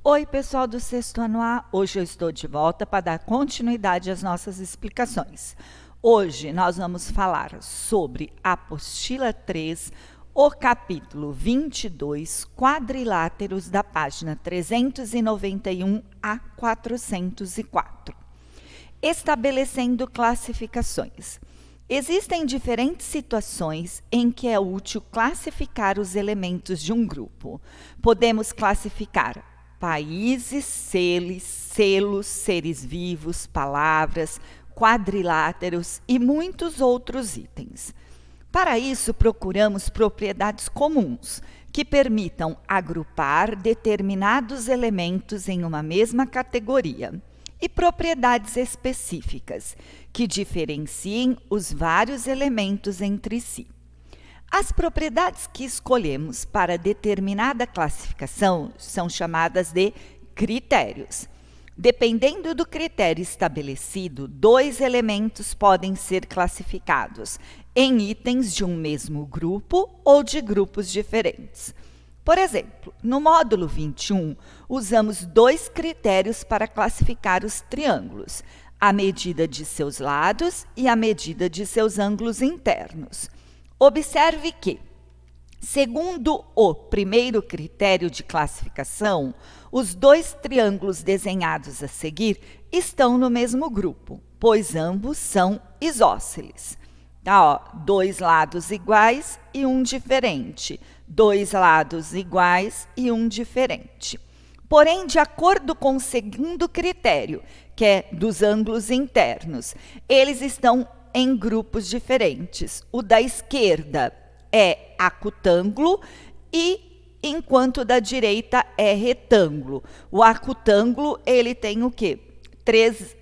Oi, pessoal do sexto ano A. Hoje eu estou de volta para dar continuidade às nossas explicações. Hoje nós vamos falar sobre a apostila 3, o capítulo 22, quadriláteros, da página 391 a 404. Estabelecendo classificações. Existem diferentes situações em que é útil classificar os elementos de um grupo. Podemos classificar países, selos, seres vivos, palavras, quadriláteros e muitos outros itens. Para isso, procuramos propriedades comuns, que permitam agrupar determinados elementos em uma mesma categoria, e propriedades específicas, que diferenciem os vários elementos entre si. As propriedades que escolhemos para determinada classificação são chamadas de critérios. Dependendo do critério estabelecido, dois elementos podem ser classificados em itens de um mesmo grupo ou de grupos diferentes. Por exemplo, no módulo 21, usamos dois critérios para classificar os triângulos: a medida de seus lados e a medida de seus ângulos internos. Observe que, segundo o primeiro critério de classificação, os dois triângulos desenhados a seguir estão no mesmo grupo, pois ambos são isósceles. Tá, ó, dois lados iguais e um diferente. Dois lados iguais e um diferente. Porém, de acordo com o segundo critério, que é dos ângulos internos, eles estão em grupos diferentes. O da esquerda é acutângulo enquanto o da direita é retângulo. O acutângulo, ele tem o quê? Três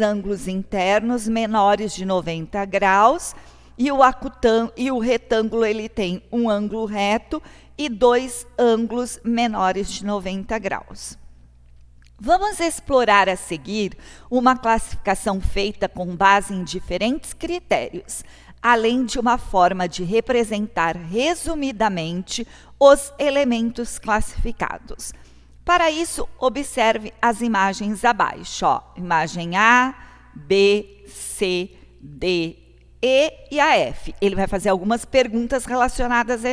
ângulos internos menores de 90 graus e o retângulo, ele tem um ângulo reto e dois ângulos menores de 90 graus. Vamos explorar a seguir uma classificação feita com base em diferentes critérios, além de uma forma de representar resumidamente os elementos classificados. Para isso, observe as imagens abaixo. Ó, imagem A, B, C, D, E e a F. Ele vai fazer algumas perguntas relacionadas a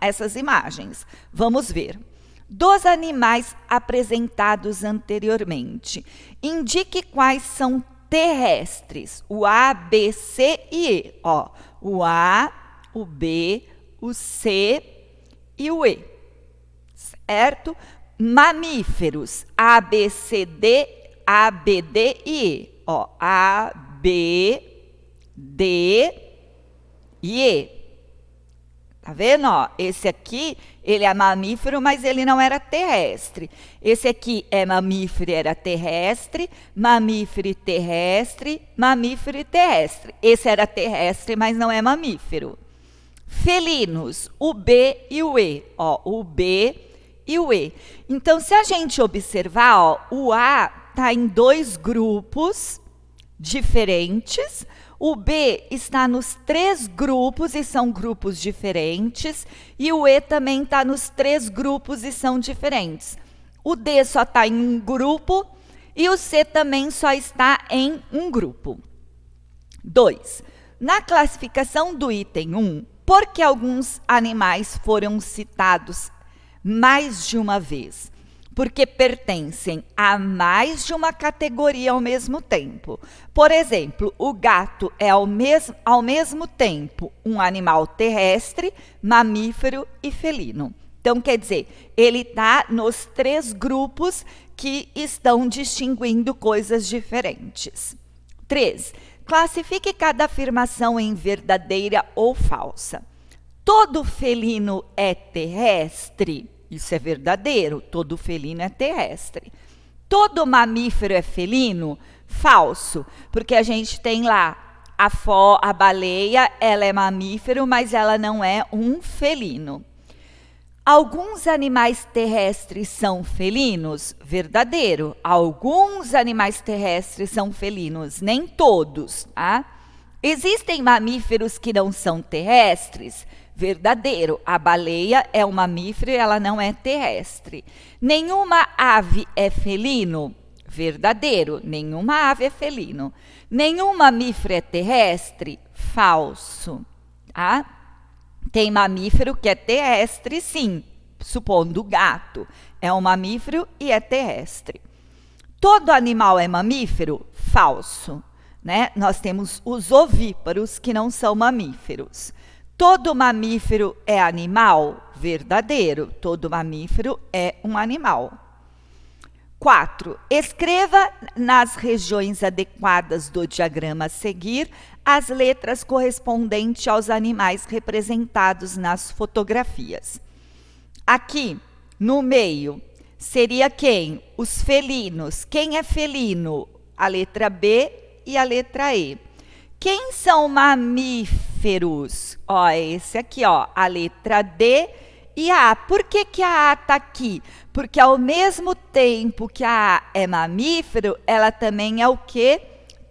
essas imagens. Vamos ver. Dos animais apresentados anteriormente, indique quais são terrestres. O A, B, C e E. Ó, o A, o B, o C e o E. Certo? Mamíferos. A, B, C, D, A, B, D e E. Ó, A, B, D e E. Tá vendo? Ó, esse aqui, ele é mamífero, mas ele não era terrestre. Esse aqui é mamífero e era terrestre, mamífero e terrestre, mamífero e terrestre. Esse era terrestre, mas não é mamífero. Felinos, o B e o E. Ó, o B e o E. Então, se a gente observar, ó, o A está em dois grupos diferentes. O B está nos três grupos e são grupos diferentes. E o E também está nos três grupos e são diferentes. O D só está em um grupo e o C também só está em um grupo. 2. Na classificação do item 1, por que alguns animais foram citados mais de uma vez? Porque pertencem a mais de uma categoria ao mesmo tempo. Por exemplo, o gato é ao mesmo tempo um animal terrestre, mamífero e felino. Então, quer dizer, ele está nos três grupos que estão distinguindo coisas diferentes. 3. Classifique cada afirmação em verdadeira ou falsa. Todo felino é terrestre? Isso é verdadeiro, todo felino é terrestre. Todo mamífero é felino? Falso, porque a gente tem lá a baleia, ela é mamífero, mas ela não é um felino. Alguns animais terrestres são felinos? Verdadeiro. Alguns animais terrestres são felinos, nem todos, tá? Existem mamíferos que não são terrestres? Verdadeiro. A baleia é um mamífero e ela não é terrestre. Nenhuma ave é felino? Verdadeiro. Nenhuma ave é felino. Nenhum mamífero é terrestre? Falso. Tá? Tem mamífero que é terrestre, sim. Supondo o gato. É um mamífero e é terrestre. Todo animal é mamífero? Falso. Né? Nós temos os ovíparos que não são mamíferos. Todo mamífero é animal? Verdadeiro. Todo mamífero é um animal. 4. Escreva nas regiões adequadas do diagrama a seguir as letras correspondentes aos animais representados nas fotografias. Aqui, no meio, seria quem? Os felinos. Quem é felino? A letra B e a letra E. Quem são mamíferos? Ó, esse aqui, ó, a letra D e a A. Por que que a A está aqui? Porque ao mesmo tempo que a A é mamífero, ela também é o quê?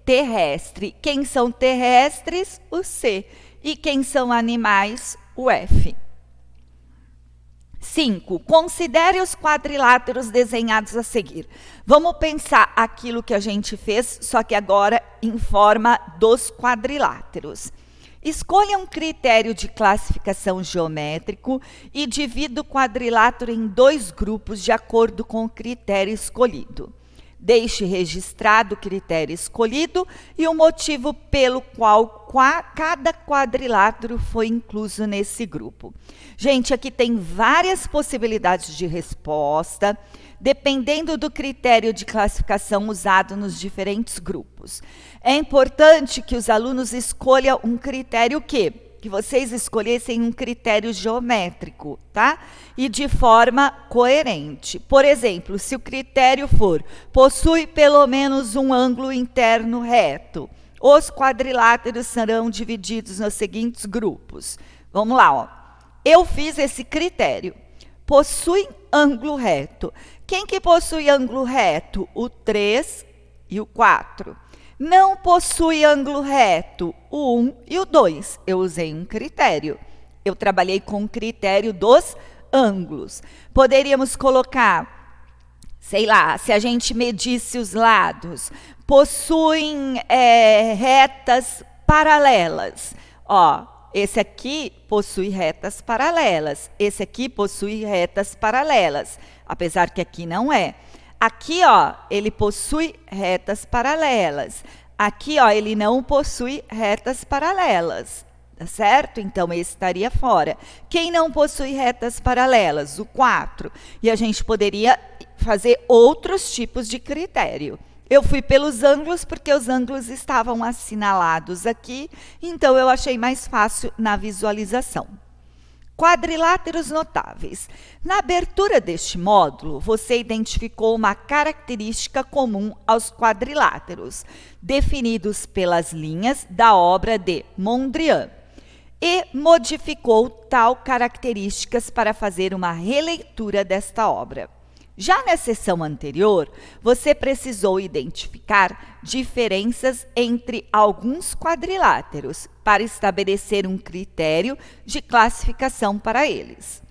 Terrestre. Quem são terrestres? O C. E quem são animais? O F. 5. Considere os quadriláteros desenhados a seguir. Vamos pensar aquilo que a gente fez, só que agora em forma dos quadriláteros. Escolha um critério de classificação geométrico e divida o quadrilátero em 2 grupos de acordo com o critério escolhido. Deixe registrado o critério escolhido e o motivo pelo qual cada quadrilátero foi incluso nesse grupo. Gente, aqui tem várias possibilidades de resposta, dependendo do critério de classificação usado nos diferentes grupos. É importante que os alunos escolham um critério que vocês escolhessem um critério geométrico, tá? E de forma coerente. Por exemplo, se o critério for possui pelo menos um ângulo interno reto, os quadriláteros serão divididos nos seguintes grupos. Vamos lá, ó. Eu fiz esse critério. Possui ângulo reto. Quem que possui ângulo reto? O 3 e o 4. Não possui ângulo reto, o 1 e o 2. Eu usei um critério. Eu trabalhei com o critério dos ângulos. Poderíamos colocar, sei lá, se a gente medisse os lados, possuem retas paralelas. Ó, esse aqui possui retas paralelas. Esse aqui possui retas paralelas, apesar que aqui não é. Aqui, ó, ele possui retas paralelas. Aqui, ó, ele não possui retas paralelas, tá certo? Então, esse estaria fora. Quem não possui retas paralelas? O 4. E a gente poderia fazer outros tipos de critério. Eu fui pelos ângulos porque os ângulos estavam assinalados aqui, então eu achei mais fácil na visualização. Quadriláteros notáveis. Na abertura deste módulo, você identificou uma característica comum aos quadriláteros, definidos pelas linhas da obra de Mondrian, e modificou tal características para fazer uma releitura desta obra. Já na sessão anterior, você precisou identificar diferenças entre alguns quadriláteros para estabelecer um critério de classificação para eles.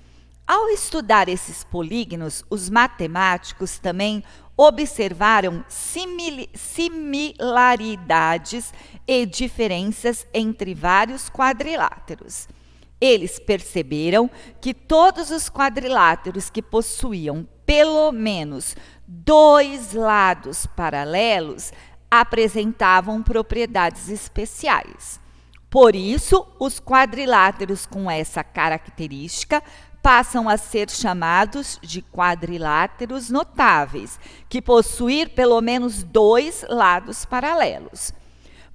Ao estudar esses polígonos, os matemáticos também observaram similaridades e diferenças entre vários quadriláteros. Eles perceberam que todos os quadriláteros que possuíam pelo menos 2 lados paralelos apresentavam propriedades especiais. Por isso, os quadriláteros com essa característica passam a ser chamados de quadriláteros notáveis, que possuem pelo menos 2 lados paralelos.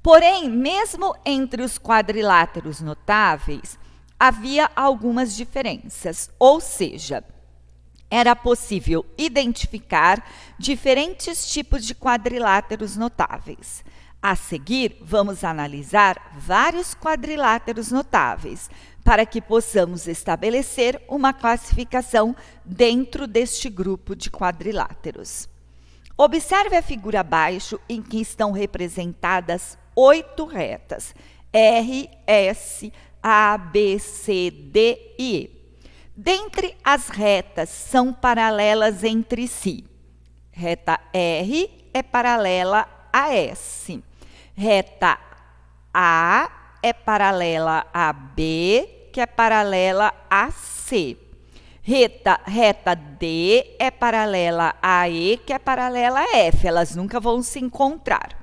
Porém, mesmo entre os quadriláteros notáveis, havia algumas diferenças, ou seja, era possível identificar diferentes tipos de quadriláteros notáveis. A seguir, vamos analisar vários quadriláteros notáveis, para que possamos estabelecer uma classificação dentro deste grupo de quadriláteros. Observe a figura abaixo, em que estão representadas 8 retas, R, S, A, B, C, D e E. Dentre as retas são paralelas entre si. Reta R é paralela a S. Reta A é paralela a B, que é paralela a C. Reta D é paralela a E, que é paralela a F. Elas nunca vão se encontrar.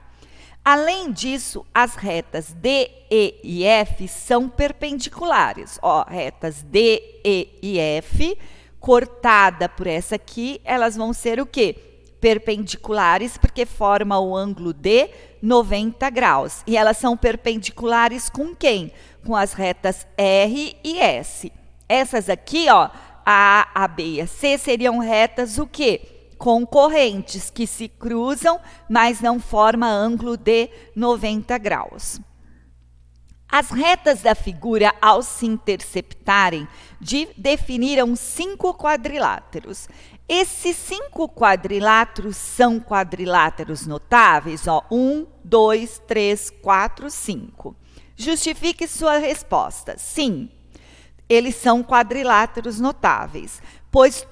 Além disso, as retas D, E e F são perpendiculares. Ó, retas D, E e F, cortada por essa aqui, elas vão ser o quê? Perpendiculares, porque forma o ângulo de 90 graus. E elas são perpendiculares com quem? Com as retas R e S. Essas aqui, ó, a B e a C seriam retas o quê? Concorrentes, que se cruzam, mas não formam ângulo de 90 graus. As retas da figura, ao se interceptarem, definiram 5 quadriláteros. Esses 5 quadriláteros são quadriláteros notáveis, ó, 1, 2, 3, 4, 5. Justifique sua resposta. Sim, eles são quadriláteros notáveis, pois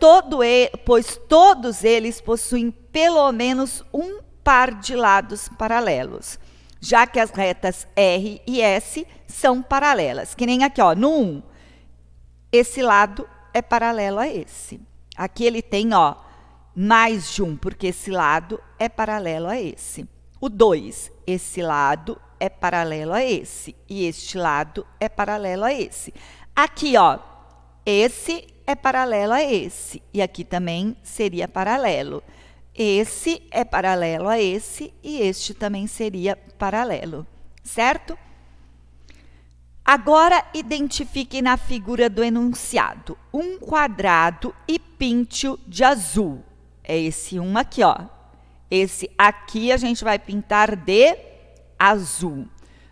todos eles possuem pelo menos um par de lados paralelos, já que as retas R e S são paralelas. Que nem aqui, ó, no 1, esse lado é paralelo a esse. Aqui ele tem, ó, mais de um, porque esse lado é paralelo a esse. O 2, esse lado é paralelo a esse, e este lado é paralelo a esse. Aqui, ó, esse é paralelo a esse, e aqui também seria paralelo. Esse é paralelo a esse, e este também seria paralelo, certo? Agora, identifique na figura do enunciado um quadrado e pinte-o de azul. É esse um aqui, ó. Esse aqui a gente vai pintar de azul.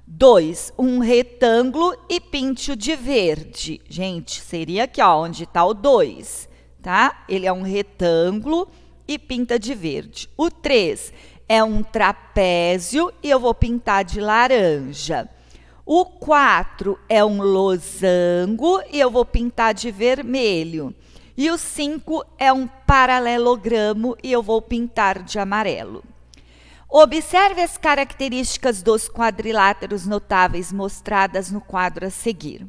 2, um retângulo e pinte-o de verde. Gente, seria aqui, ó, onde está o 2, tá? Ele é um retângulo e pinta de verde. O 3 é um trapézio e eu vou pintar de laranja. O 4 é um losango e eu vou pintar de vermelho. E o 5 é um paralelogramo e eu vou pintar de amarelo. Observe as características dos quadriláteros notáveis mostradas no quadro a seguir.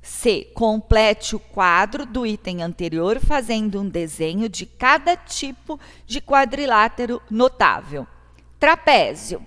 C. Complete o quadro do item anterior fazendo um desenho de cada tipo de quadrilátero notável. Trapézio.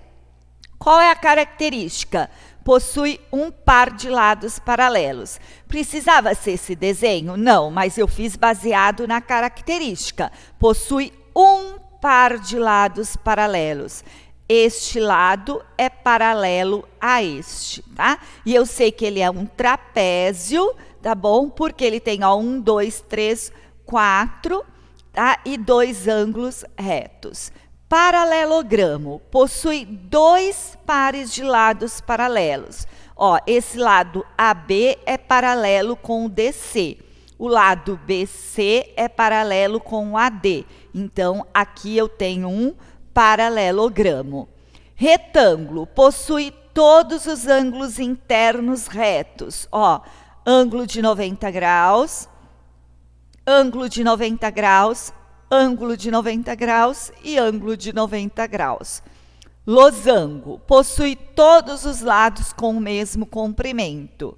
Qual é a característica? Possui um par de lados paralelos. Precisava ser esse desenho? Não, mas eu fiz baseado na característica. Possui um par de lados paralelos. Este lado é paralelo a este, tá? E eu sei que ele é um trapézio, tá bom? Porque ele tem, ó, 1, 2, 3, 4, tá? E 2 ângulos retos. Paralelogramo possui 2 pares de lados paralelos. Ó, esse lado AB é paralelo com o DC. O lado BC é paralelo com o AD. Então, aqui eu tenho um paralelogramo. Retângulo possui todos os ângulos internos retos. Ó, ângulo de 90 graus, ângulo de 90 graus, ângulo de 90 graus e ângulo de 90 graus. Losango possui todos os lados com o mesmo comprimento.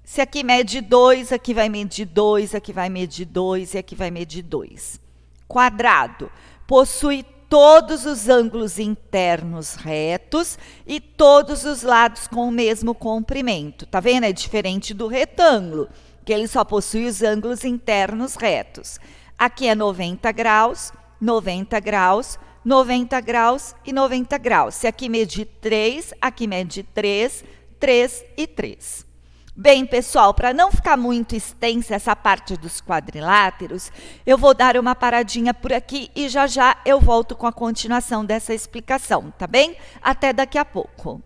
Se aqui mede 2, aqui vai medir 2, aqui vai medir 2 e aqui vai medir 2. Quadrado possui todos os ângulos internos retos e todos os lados com o mesmo comprimento. Tá vendo? É diferente do retângulo, que ele só possui os ângulos internos retos. Aqui é 90 graus, 90 graus, 90 graus e 90 graus. Se aqui medir 3, aqui mede 3, 3 e 3. Bem, pessoal, para não ficar muito extensa essa parte dos quadriláteros, eu vou dar uma paradinha por aqui e já já eu volto com a continuação dessa explicação, tá bem? Até daqui a pouco.